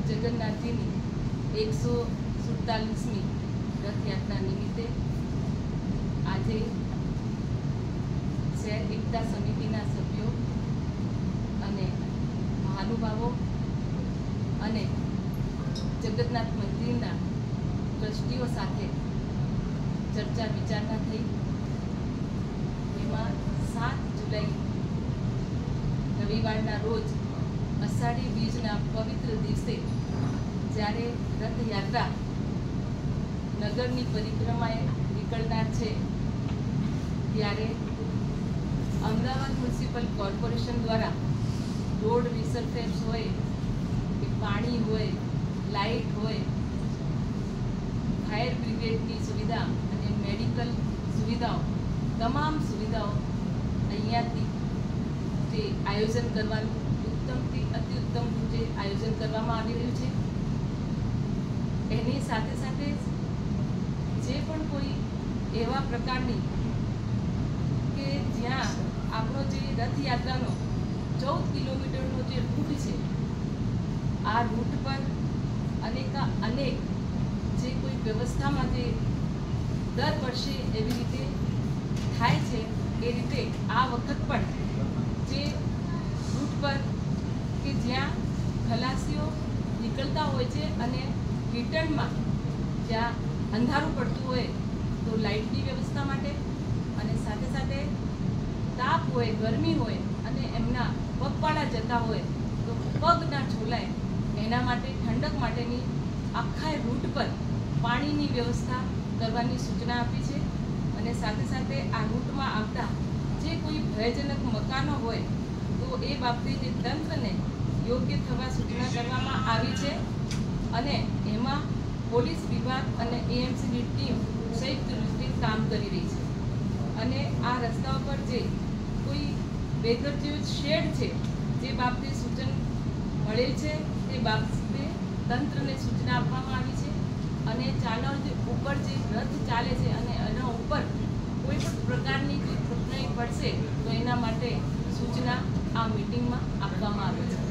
જગન્નાથજીની 147મી રથયાત્રા નિમિત્તે આજે શહેર એકતા સમિતિના સભ્યો અને મહાનુભાવો અને જગન્નાથ મંદિરના ટ્રસ્ટીઓ સાથે ચર્ચા વિચારણા થઈ. એમાં 7 જુલાઈ રવિવારના રોજ અષાઢી બીજના પવિત્ર દિવસે જ્યારે રથયાત્રા નગરની પરિક્રમાએ નીકળનાર છે ત્યારે અમદાવાદ મ્યુનિસિપલ કોર્પોરેશન દ્વારા રોડ રિસરફેસ હોય કે પાણી હોય, લાઇટ હોય, ફાયર બ્રિગેડની સુવિધા અને મેડિકલ સુવિધાઓ, તમામ સુવિધાઓ અહીંયાથી જે આયોજન કરવાનું ઉત્તમથી અતિ ઉત્તમ જે આયોજન કરવામાં આવી રહ્યું છે. એની સાથે સાથે જે પણ કોઈ એવા પ્રકારની કે જ્યાં આપણો જે રથયાત્રાનો 14 કિલોમીટરનો જે રૂટ છે, આ રૂટ પર અનેક જે કોઈ વ્યવસ્થામાં જે દર વર્ષે એવી રીતે થાય છે એ રીતે આ વખત પણ જે રૂટ પર કે જ્યાં ખલાસીઓ નીકળતા હોય છે અને રિટર્નમાં જ્યાં અંધારું પડતું હોય તો લાઇટની વ્યવસ્થા માટે અને સાથે સાથે તાપ હોય, ગરમી હોય અને એમના પગપાળા જતા હોય તો પગ ના છોલાય એના માટે ઠંડક માટેની આખા રૂટ પર પાણીની વ્યવસ્થા કરવાની સૂચના આપી છે. અને સાથે સાથે આ રૂટમાં આવતા જે કોઈ ભયજનક મકાનો હોય તો એ બાબતે જે તંત્રને યોગ્ય થવા સૂચના કરવામાં આવી છે. અને એમાં પોલીસ વિભાગ અને એએમસીની ટીમ સંયુક્ત રીતે કામ કરી રહી છે. અને આ રસ્તાઓ પર જે કોઈ બેઘર જેવું શેડ છે જે બાબતે સૂચન મળેલ છે તે બાબતે તંત્રને સૂચના આપવામાં આવી છે. અને ચાલક જે ઉપર જે રથ ચાલે છે અને એના ઉપર કોઈ પણ પ્રકારની કોઈ કઠણાઈ પડશે તો એના માટે સૂચના આ મિટિંગમાં આપવામાં આવે છે.